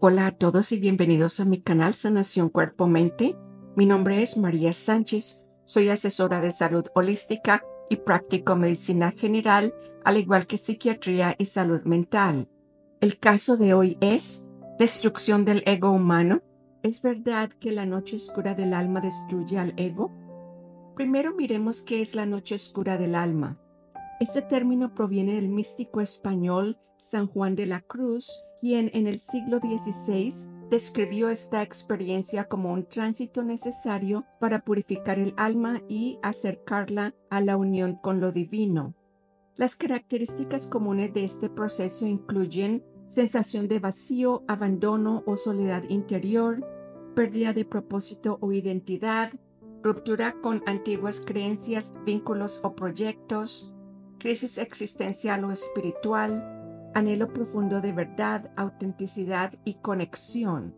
Hola a todos y bienvenidos a mi canal Sanación Cuerpo Mente. Mi nombre es María Sánchez, soy asesora de salud holística y practico medicina general, al igual que psiquiatría y salud mental. El caso de hoy es destrucción del ego humano. ¿Es verdad que la noche oscura del alma destruye al ego? Primero miremos qué es la noche oscura del alma. Este término proviene del místico español San Juan de la Cruz, quien en el siglo XVI describió esta experiencia como un tránsito necesario para purificar el alma y acercarla a la unión con lo divino. Las características comunes de este proceso incluyen sensación de vacío, abandono o soledad interior, pérdida de propósito o identidad, ruptura con antiguas creencias, vínculos o proyectos, crisis existencial o espiritual, anhelo profundo de verdad, autenticidad y conexión.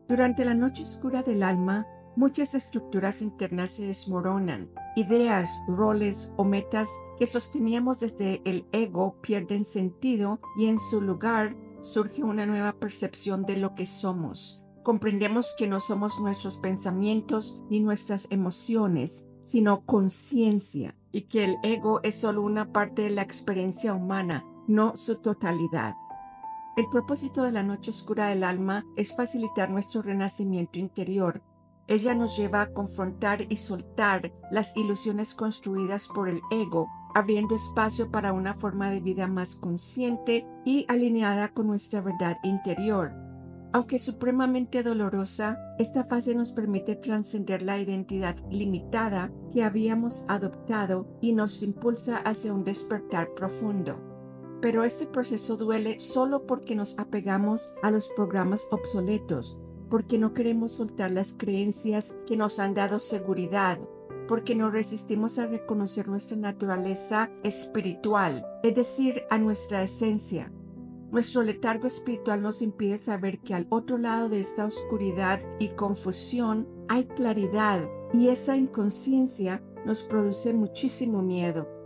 Durante la noche oscura del alma, muchas estructuras internas se desmoronan. Ideas, roles o metas que sosteníamos desde el ego pierden sentido y en su lugar surge una nueva percepción de lo que somos. Comprendemos que no somos nuestros pensamientos ni nuestras emociones, sino conciencia, y que el ego es solo una parte de la experiencia humana, no su totalidad. El propósito de la noche oscura del alma es facilitar nuestro renacimiento interior. Ella nos lleva a confrontar y soltar las ilusiones construidas por el ego, abriendo espacio para una forma de vida más consciente y alineada con nuestra verdad interior. Aunque supremamente dolorosa, esta fase nos permite trascender la identidad limitada que habíamos adoptado y nos impulsa hacia un despertar profundo. Pero este proceso duele solo porque nos apegamos a los programas obsoletos, porque no queremos soltar las creencias que nos han dado seguridad, porque nos resistimos a reconocer nuestra naturaleza espiritual, es decir, a nuestra esencia. Nuestro letargo espiritual nos impide saber que al otro lado de esta oscuridad y confusión hay claridad, y esa inconsciencia nos produce muchísimo miedo.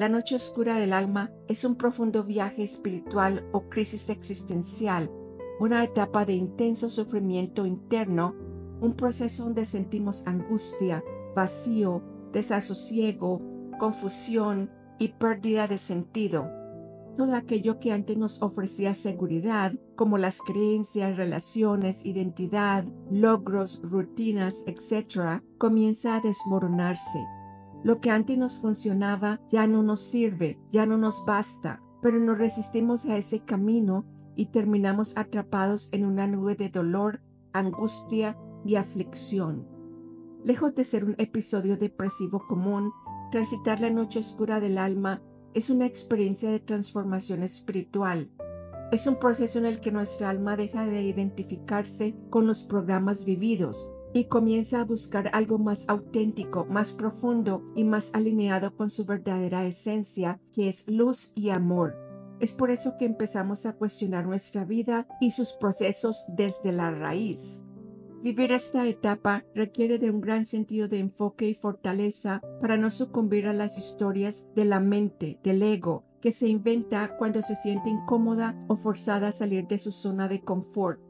La noche oscura del alma es un profundo viaje espiritual o crisis existencial, una etapa de intenso sufrimiento interno, un proceso donde sentimos angustia, vacío, desasosiego, confusión y pérdida de sentido. Todo aquello que antes nos ofrecía seguridad, como las creencias, relaciones, identidad, logros, rutinas, etc., comienza a desmoronarse. Lo que antes nos funcionaba ya no nos sirve, ya no nos basta, pero nos resistimos a ese camino y terminamos atrapados en una nube de dolor, angustia y aflicción. Lejos de ser un episodio depresivo común, transitar la noche oscura del alma es una experiencia de transformación espiritual. Es un proceso en el que nuestra alma deja de identificarse con los programas vividos y comienza a buscar algo más auténtico, más profundo y más alineado con su verdadera esencia, que es luz y amor. Es por eso que empezamos a cuestionar nuestra vida y sus procesos desde la raíz. Vivir esta etapa requiere de un gran sentido de enfoque y fortaleza para no sucumbir a las historias de la mente, del ego, que se inventa cuando se siente incómoda o forzada a salir de su zona de confort.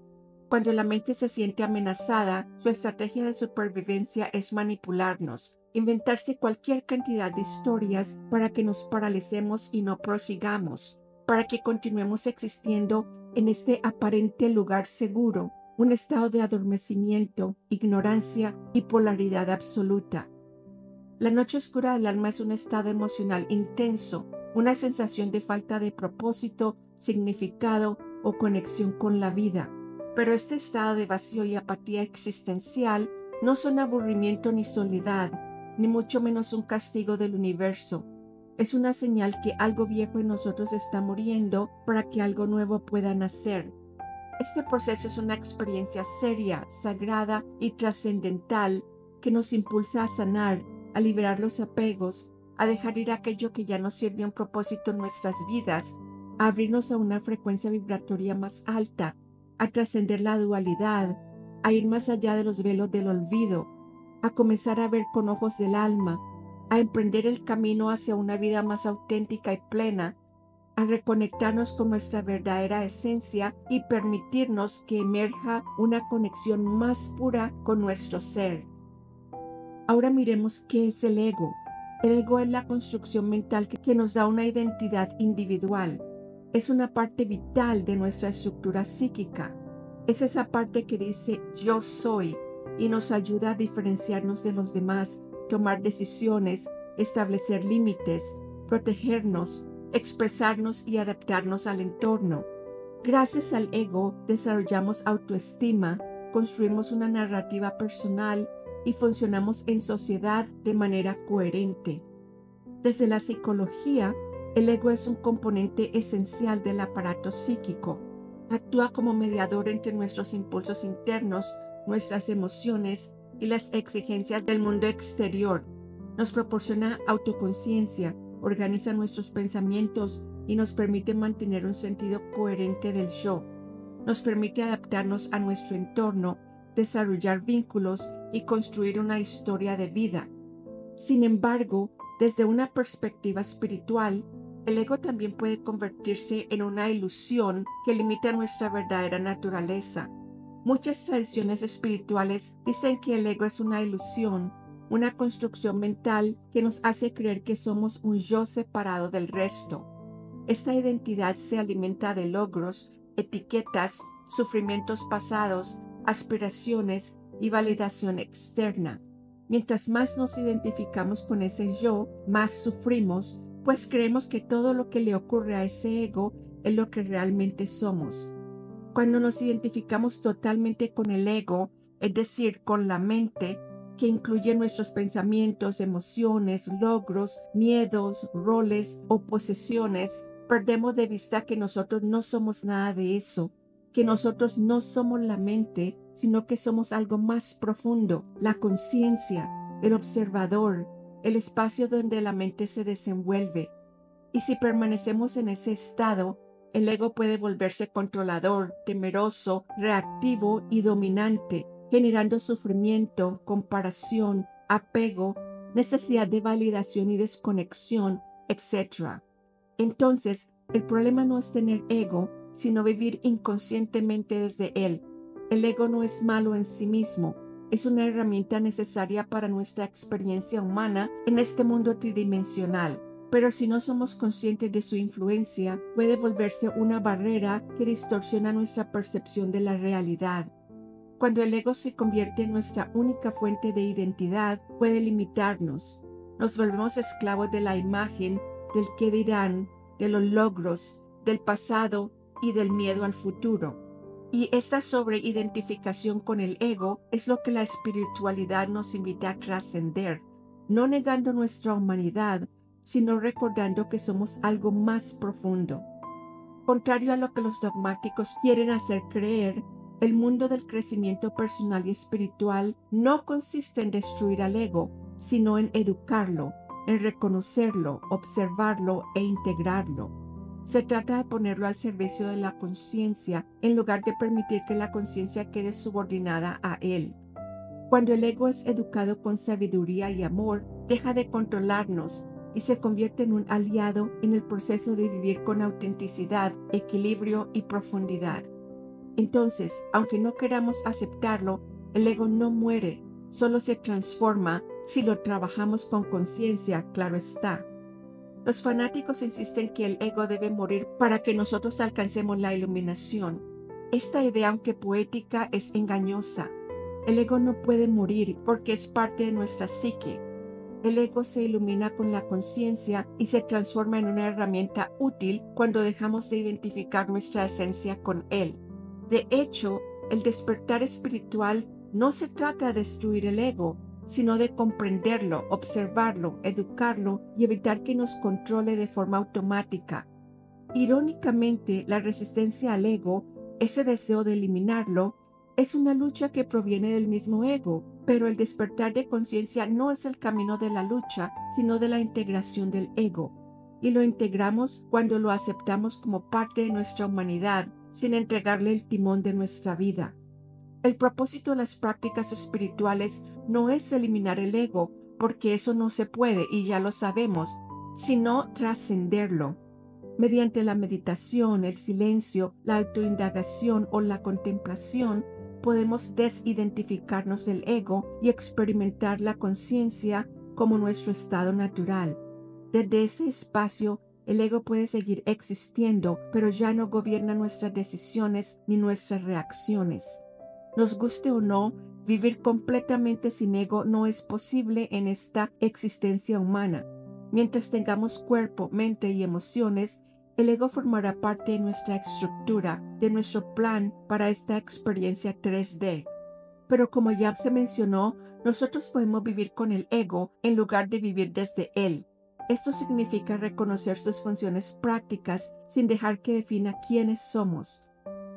Cuando la mente se siente amenazada, su estrategia de supervivencia es manipularnos, inventarse cualquier cantidad de historias para que nos paralicemos y no prosigamos, para que continuemos existiendo en este aparente lugar seguro, un estado de adormecimiento, ignorancia y polaridad absoluta. La noche oscura del alma es un estado emocional intenso, una sensación de falta de propósito, significado o conexión con la vida. Pero este estado de vacío y apatía existencial no son aburrimiento ni soledad, ni mucho menos un castigo del universo. Es una señal que algo viejo en nosotros está muriendo para que algo nuevo pueda nacer. Este proceso es una experiencia seria, sagrada y trascendental que nos impulsa a sanar, a liberar los apegos, a dejar ir aquello que ya no sirve a un propósito en nuestras vidas, a abrirnos a una frecuencia vibratoria más alta, a trascender la dualidad, a ir más allá de los velos del olvido, a comenzar a ver con ojos del alma, a emprender el camino hacia una vida más auténtica y plena, a reconectarnos con nuestra verdadera esencia y permitirnos que emerja una conexión más pura con nuestro ser. Ahora miremos qué es el ego. El ego es la construcción mental que nos da una identidad individual. Es una parte vital de nuestra estructura psíquica. Es esa parte que dice yo soy y nos ayuda a diferenciarnos de los demás, tomar decisiones, establecer límites, protegernos, expresarnos y adaptarnos al entorno. Gracias al ego desarrollamos autoestima, construimos una narrativa personal y funcionamos en sociedad de manera coherente. Desde la psicología, el ego es un componente esencial del aparato psíquico. Actúa como mediador entre nuestros impulsos internos, nuestras emociones y las exigencias del mundo exterior. Nos proporciona autoconciencia, organiza nuestros pensamientos y nos permite mantener un sentido coherente del yo. Nos permite adaptarnos a nuestro entorno, desarrollar vínculos y construir una historia de vida. Sin embargo, desde una perspectiva espiritual, el ego también puede convertirse en una ilusión que limita nuestra verdadera naturaleza. Muchas tradiciones espirituales dicen que el ego es una ilusión, una construcción mental que nos hace creer que somos un yo separado del resto. Esta identidad se alimenta de logros, etiquetas, sufrimientos pasados, aspiraciones y validación externa. Mientras más nos identificamos con ese yo, más sufrimos, pues creemos que todo lo que le ocurre a ese ego es lo que realmente somos. Cuando nos identificamos totalmente con el ego, es decir, con la mente, que incluye nuestros pensamientos, emociones, logros, miedos, roles o posesiones, perdemos de vista que nosotros no somos nada de eso, que nosotros no somos la mente, sino que somos algo más profundo, la conciencia, el observador, el espacio donde la mente se desenvuelve. Y si permanecemos en ese estado, el ego puede volverse controlador, temeroso, reactivo y dominante, generando sufrimiento, comparación, apego, necesidad de validación y desconexión, etc. Entonces, el problema no es tener ego, sino vivir inconscientemente desde él. El ego no es malo en sí mismo, es una herramienta necesaria para nuestra experiencia humana en este mundo tridimensional. Pero si no somos conscientes de su influencia, puede volverse una barrera que distorsiona nuestra percepción de la realidad. Cuando el ego se convierte en nuestra única fuente de identidad, puede limitarnos. Nos volvemos esclavos de la imagen, del qué dirán, de los logros, del pasado y del miedo al futuro. Y esta sobreidentificación con el ego es lo que la espiritualidad nos invita a trascender, no negando nuestra humanidad, sino recordando que somos algo más profundo. Contrario a lo que los dogmáticos quieren hacer creer, el mundo del crecimiento personal y espiritual no consiste en destruir al ego, sino en educarlo, en reconocerlo, observarlo e integrarlo. Se trata de ponerlo al servicio de la conciencia en lugar de permitir que la conciencia quede subordinada a él. Cuando el ego es educado con sabiduría y amor, deja de controlarnos y se convierte en un aliado en el proceso de vivir con autenticidad, equilibrio y profundidad. Entonces, aunque no queramos aceptarlo, el ego no muere, solo se transforma si lo trabajamos con conciencia, claro está. Los fanáticos insisten que el ego debe morir para que nosotros alcancemos la iluminación. Esta idea, aunque poética, es engañosa. El ego no puede morir porque es parte de nuestra psique. El ego se ilumina con la conciencia y se transforma en una herramienta útil cuando dejamos de identificar nuestra esencia con él. De hecho, el despertar espiritual no se trata de destruir el ego, sino de comprenderlo, observarlo, educarlo y evitar que nos controle de forma automática. Irónicamente, la resistencia al ego, ese deseo de eliminarlo, es una lucha que proviene del mismo ego, pero el despertar de conciencia no es el camino de la lucha, sino de la integración del ego. Y lo integramos cuando lo aceptamos como parte de nuestra humanidad, sin entregarle el timón de nuestra vida. El propósito de las prácticas espirituales no es eliminar el ego, porque eso no se puede y ya lo sabemos, sino trascenderlo. Mediante la meditación, el silencio, la autoindagación o la contemplación, podemos desidentificarnos del ego y experimentar la conciencia como nuestro estado natural. Desde ese espacio, el ego puede seguir existiendo, pero ya no gobierna nuestras decisiones ni nuestras reacciones. Nos guste o no, vivir completamente sin ego no es posible en esta existencia humana. Mientras tengamos cuerpo, mente y emociones, el ego formará parte de nuestra estructura, de nuestro plan para esta experiencia 3D. Pero como ya se mencionó, nosotros podemos vivir con el ego en lugar de vivir desde él. Esto significa reconocer sus funciones prácticas sin dejar que defina quiénes somos.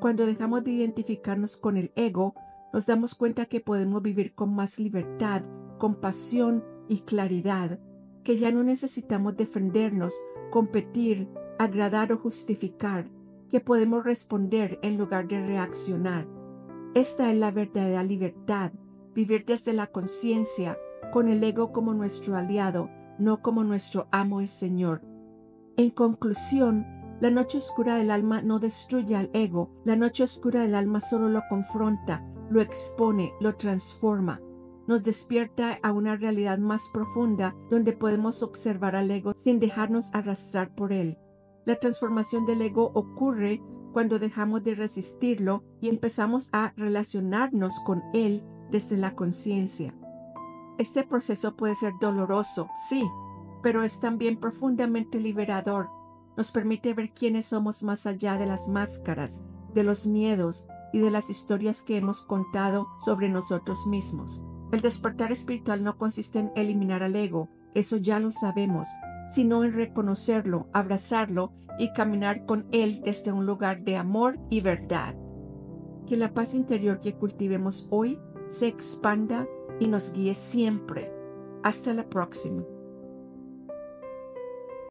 Cuando dejamos de identificarnos con el ego, nos damos cuenta que podemos vivir con más libertad, compasión y claridad, que ya no necesitamos defendernos, competir, agradar o justificar, que podemos responder en lugar de reaccionar. Esta es la verdadera libertad, vivir desde la conciencia, con el ego como nuestro aliado, no como nuestro amo y señor. En conclusión, la noche oscura del alma no destruye al ego, la noche oscura del alma solo lo confronta, lo expone, lo transforma. Nos despierta a una realidad más profunda donde podemos observar al ego sin dejarnos arrastrar por él. La transformación del ego ocurre cuando dejamos de resistirlo y empezamos a relacionarnos con él desde la conciencia. Este proceso puede ser doloroso, sí, pero es también profundamente liberador. Nos permite ver quiénes somos más allá de las máscaras, de los miedos y de las historias que hemos contado sobre nosotros mismos. El despertar espiritual no consiste en eliminar al ego, eso ya lo sabemos, sino en reconocerlo, abrazarlo y caminar con él desde un lugar de amor y verdad. Que la paz interior que cultivemos hoy se expanda y nos guíe siempre. Hasta la próxima.